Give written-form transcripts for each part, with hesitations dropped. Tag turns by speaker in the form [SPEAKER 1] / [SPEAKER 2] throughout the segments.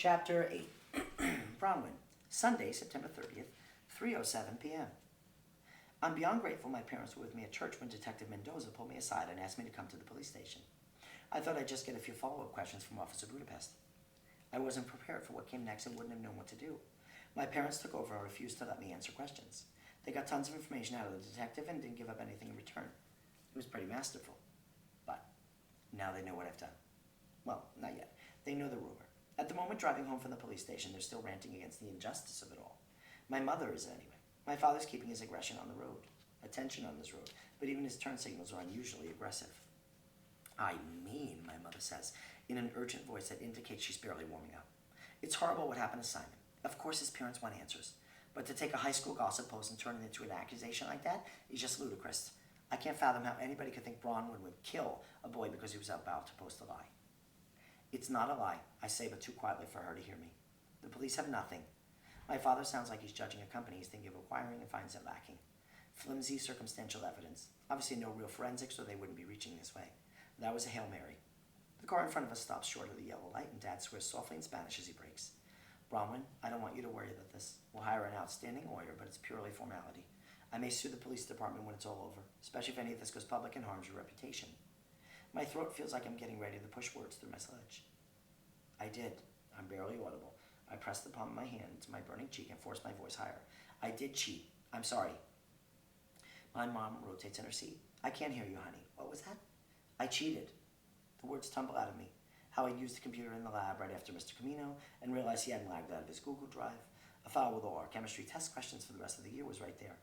[SPEAKER 1] Chapter 8. Bronwyn, Sunday, September 30th, 3:07 p.m. I'm beyond grateful my parents were with me at church when Detective Mendoza pulled me aside and asked me to come to the police station. I thought I'd just get a few follow-up questions from Officer Budapest. I wasn't prepared for what came next and wouldn't have known what to do. My parents took over and refused to let me answer questions. They got tons of information out of the detective and didn't give up anything in return. It was pretty masterful. But now they know what I've done. Well, not yet. They know the rumor. At the moment driving home from the police station, they're still ranting against the injustice of it all. My mother is anyway. My father's keeping his aggression on the road. Attention on this road, but even his turn signals are unusually aggressive. I mean, my mother says, in an urgent voice that indicates she's barely warming up. It's horrible what happened to Simon. Of course his parents want answers. But to take a high school gossip post and turn it into an accusation like that is just ludicrous. I can't fathom how anybody could think Bronwyn would kill a boy because he was about to post a lie. It's not a lie, I say, but too quietly for her to hear me. The police have nothing. My father sounds like he's judging a company he's thinking of acquiring and finds it lacking. Flimsy circumstantial evidence. Obviously no real forensics or they wouldn't be reaching this way. That was a Hail Mary. The car in front of us stops short of the yellow light and Dad swears softly in Spanish as he brakes. Bronwyn, I don't want you to worry about this. We'll hire an outstanding lawyer, but it's purely formality. I may sue the police department when it's all over, especially if any of this goes public and harms your reputation. My throat feels like I'm getting ready to push words through my sledge. I did. I'm barely audible. I pressed the palm of my hand to my burning cheek and forced my voice higher. I did cheat. I'm sorry. My mom rotates in her seat. I can't hear you, honey. What was that? I cheated. The words tumble out of me. How I used the computer in the lab right after Mr. Camino and realized he hadn't lagged out of his Google Drive. A file with all our chemistry test questions for the rest of the year was right there.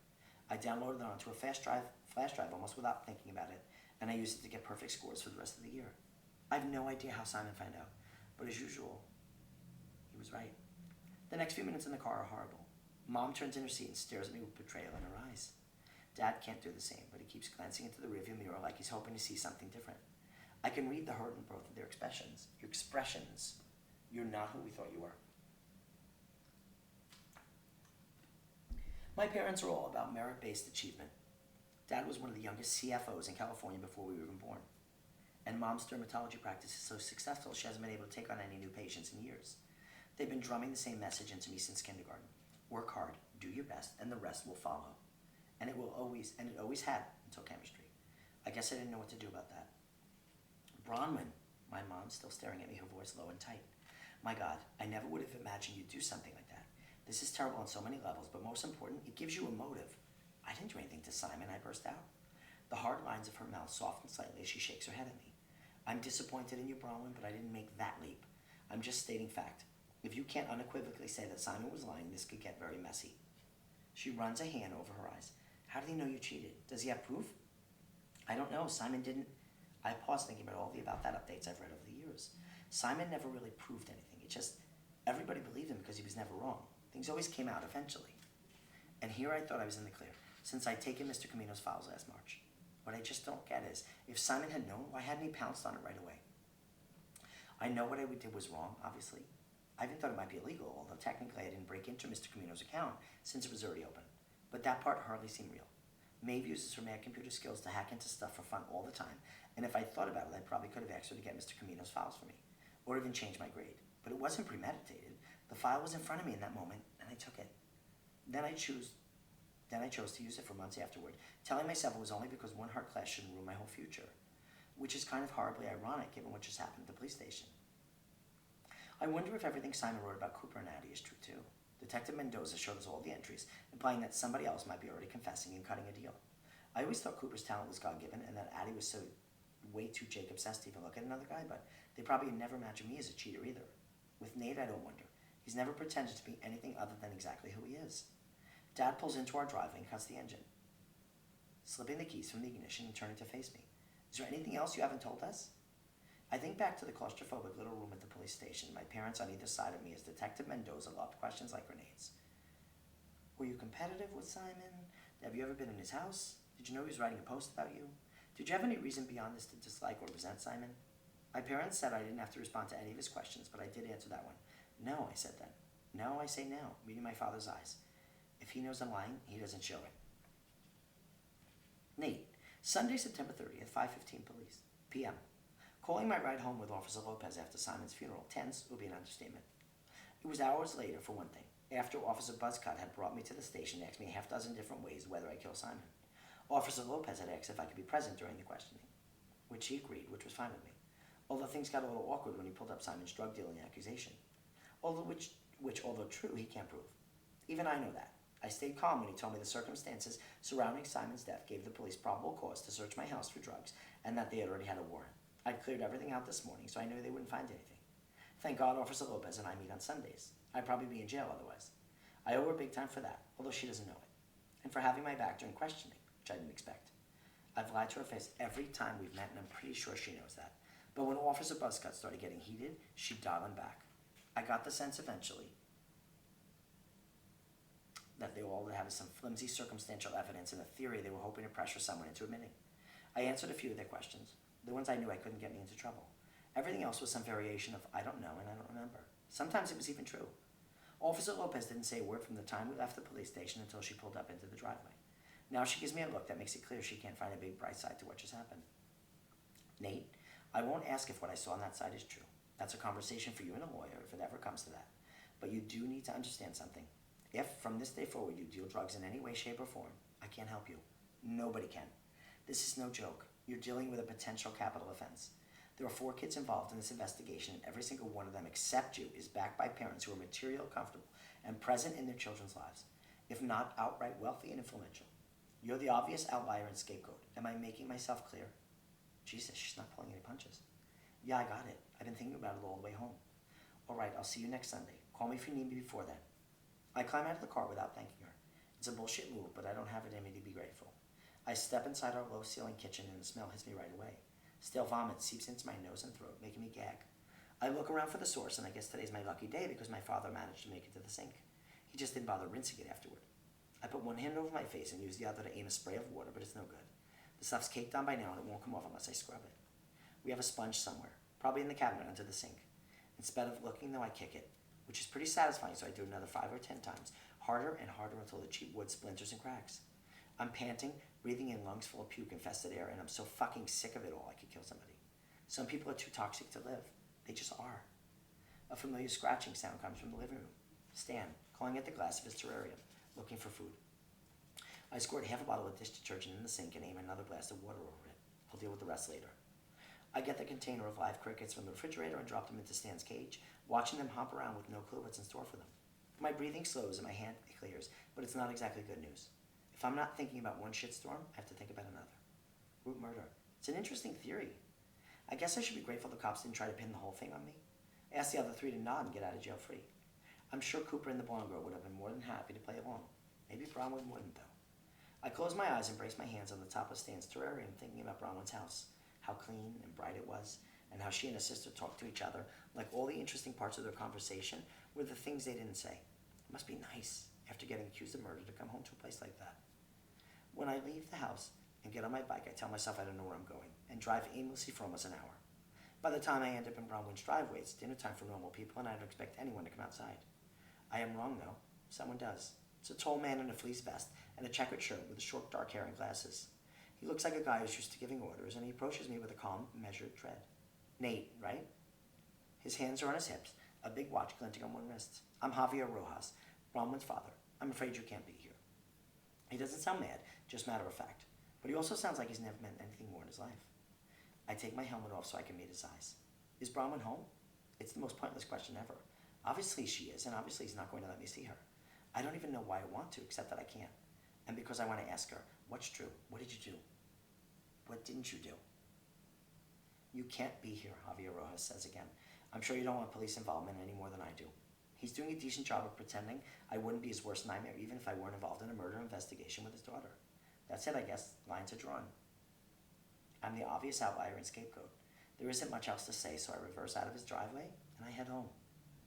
[SPEAKER 1] I downloaded it onto a flash drive almost without thinking about it, and I used it to get perfect scores for the rest of the year. I have no idea how Simon found out, but as usual, he was right. The next few minutes in the car are horrible. Mom turns in her seat and stares at me with betrayal in her eyes. Dad can't do the same, but he keeps glancing into the rearview mirror like he's hoping to see something different. I can read the hurt in both of their expressions. Your expressions. You're not who we thought you were. My parents are all about merit-based achievement. Dad was one of the youngest CFOs in California before we were even born. And Mom's dermatology practice is so successful she hasn't been able to take on any new patients in years. They've been drumming the same message into me since kindergarten. Work hard, do your best, and the rest will follow. And it always had until chemistry. I guess I didn't know what to do about that. Bronwyn, my mom's still staring at me, her voice low and tight. My God, I never would have imagined you'd do something like that. This is terrible on so many levels, but most important, it gives you a motive. I didn't do anything to Simon, I burst out. The hard lines of her mouth soften slightly as she shakes her head at me. I'm disappointed in you, Bronwyn, but I didn't make that leap. I'm just stating fact. If you can't unequivocally say that Simon was lying, this could get very messy. She runs a hand over her eyes. How did he know you cheated? Does he have proof? I don't know. Simon didn't. I paused thinking about all the about that updates I've read over the years. Simon never really proved anything. It just, everybody believed him because he was never wrong. Things always came out eventually. And here I thought I was in the clear, since I'd taken Mr. Camino's files last March. What I just don't get is, if Simon had known, why hadn't he pounced on it right away? I know what I did was wrong, obviously. I even thought it might be illegal, although technically I didn't break into Mr. Camino's account since it was already open. But that part hardly seemed real. Maeve uses her mad computer skills to hack into stuff for fun all the time, and if I thought about it, I probably could have asked her to get Mr. Camino's files for me, or even change my grade. But it wasn't premeditated. The file was in front of me in that moment, and I took it. Then I chose to use it for months afterward, telling myself it was only because one hard class shouldn't ruin my whole future, which is kind of horribly ironic given what just happened at the police station. I wonder if everything Simon wrote about Cooper and Addie is true too. Detective Mendoza showed us all the entries, implying that somebody else might be already confessing and cutting a deal. I always thought Cooper's talent was God-given and that Addie was so way too Jake-obsessed to even look at another guy, but they probably never imagined me as a cheater either. With Nate, I don't wonder. He's never pretended to be anything other than exactly who he is. Dad pulls into our driveway and cuts the engine, slipping the keys from the ignition and turning to face me. Is there anything else you haven't told us? I think back to the claustrophobic little room at the police station, my parents on either side of me as Detective Mendoza lobbed questions like grenades. Were you competitive with Simon? Have you ever been in his house? Did you know he was writing a post about you? Did you have any reason beyond this to dislike or resent Simon? My parents said I didn't have to respond to any of his questions, but I did answer that one. No, I said then. No, I say now, reading my father's eyes. If he knows I'm lying, he doesn't show it. Nate, Sunday, September 30th, 5:15 p.m. Calling my ride home with Officer Lopez after Simon's funeral, tense, will be an understatement. It was hours later, for one thing, after Officer Buzzcut had brought me to the station and asked me a half dozen different ways whether I killed Simon. Officer Lopez had asked if I could be present during the questioning, which he agreed, which was fine with me. Although things got a little awkward when he pulled up Simon's drug dealing accusation. Although true, he can't prove. Even I know that. I stayed calm when he told me the circumstances surrounding Simon's death gave the police probable cause to search my house for drugs and that they had already had a warrant. I'd cleared everything out this morning, so I knew they wouldn't find anything. Thank God Officer Lopez and I meet on Sundays. I'd probably be in jail otherwise. I owe her big time for that, although she doesn't know it. And for having my back during questioning, which I didn't expect. I've lied to her face every time we've met, and I'm pretty sure she knows that. But when Officer Buzzcut started getting heated, she dialed him back. I got the sense eventually that they all had some flimsy circumstantial evidence and a theory they were hoping to pressure someone into admitting. I answered a few of their questions, the ones I knew I couldn't get me into trouble. Everything else was some variation of I don't know and I don't remember. Sometimes it was even true. Officer Lopez didn't say a word from the time we left the police station until she pulled up into the driveway. Now she gives me a look that makes it clear she can't find a big bright side to what just happened. Nate, I won't ask if what I saw on that side is true. That's a conversation for you and a lawyer if it ever comes to that. But you do need to understand something. If, from this day forward, you deal drugs in any way, shape, or form, I can't help you. Nobody can. This is no joke. You're dealing with a potential capital offense. There are 4 kids involved in this investigation, and every single one of them except you is backed by parents who are material, comfortable, and present in their children's lives, if not outright wealthy and influential. You're the obvious outlier and scapegoat. Am I making myself clear? Jesus, she's not pulling any punches. Yeah, I got it. I've been thinking about it all the way home. All right, I'll see you next Sunday. Call me if you need me before then. I climb out of the car without thanking her. It's a bullshit move, but I don't have it in me to be grateful. I step inside our low-ceiling kitchen and the smell hits me right away. Stale vomit seeps into my nose and throat, making me gag. I look around for the source, and I guess today's my lucky day because my father managed to make it to the sink. He just didn't bother rinsing it afterward. I put one hand over my face and use the other to aim a spray of water, but it's no good. The stuff's caked on by now and it won't come off unless I scrub it. We have a sponge somewhere, probably in the cabinet under the sink. Instead of looking, though, I kick it, which is pretty satisfying, so I do another 5 or 10 times, harder and harder until the cheap wood splinters and cracks. I'm panting, breathing in lungs full of puke-infested air, and I'm so fucking sick of it all I could kill somebody. Some people are too toxic to live. They just are. A familiar scratching sound comes from the living room. Stan, clawing at the glass of his terrarium, looking for food. I squirt half a bottle of dish detergent in the sink and aim another blast of water over it. I'll deal with the rest later. I get the container of live crickets from the refrigerator and drop them into Stan's cage, watching them hop around with no clue what's in store for them. My breathing slows and my hand clears, but it's not exactly good news. If I'm not thinking about one shitstorm, I have to think about another. Root murder. It's an interesting theory. I guess I should be grateful the cops didn't try to pin the whole thing on me. Ask the other 3 to nod and get out of jail free. I'm sure Cooper and the blonde girl would have been more than happy to play along. Maybe Bronwyn wouldn't, though. I close my eyes and brace my hands on the top of Stan's terrarium, thinking about Bronwyn's house, how clean and bright it was, and how she and her sister talked to each other, like all the interesting parts of their conversation were the things they didn't say. It must be nice, after getting accused of murder, to come home to a place like that. When I leave the house and get on my bike, I tell myself I don't know where I'm going, and drive aimlessly for almost an hour. By the time I end up in Bronwyn's driveway, it's dinner time for normal people, and I don't expect anyone to come outside. I am wrong, though. Someone does. It's a tall man in a fleece vest and a checkered shirt with short dark hair and glasses. He looks like a guy who's used to giving orders, and he approaches me with a calm, measured tread. Nate, right? His hands are on his hips, a big watch glinting on one wrist. I'm Javier Rojas, Bronwyn's father. I'm afraid you can't be here. He doesn't sound mad, just matter of fact. But he also sounds like he's never meant anything more in his life. I take my helmet off so I can meet his eyes. Is Bronwyn home? It's the most pointless question ever. Obviously she is, and obviously he's not going to let me see her. I don't even know why I want to, except that I can't. And because I want to ask her, what's true? What did you do? What didn't you do? You can't be here, Javier Rojas says again. I'm sure you don't want police involvement any more than I do. He's doing a decent job of pretending I wouldn't be his worst nightmare even if I weren't involved in a murder investigation with his daughter. That's it, I guess. Lines are drawn. I'm the obvious outlier and scapegoat. There isn't much else to say, so I reverse out of his driveway and I head home.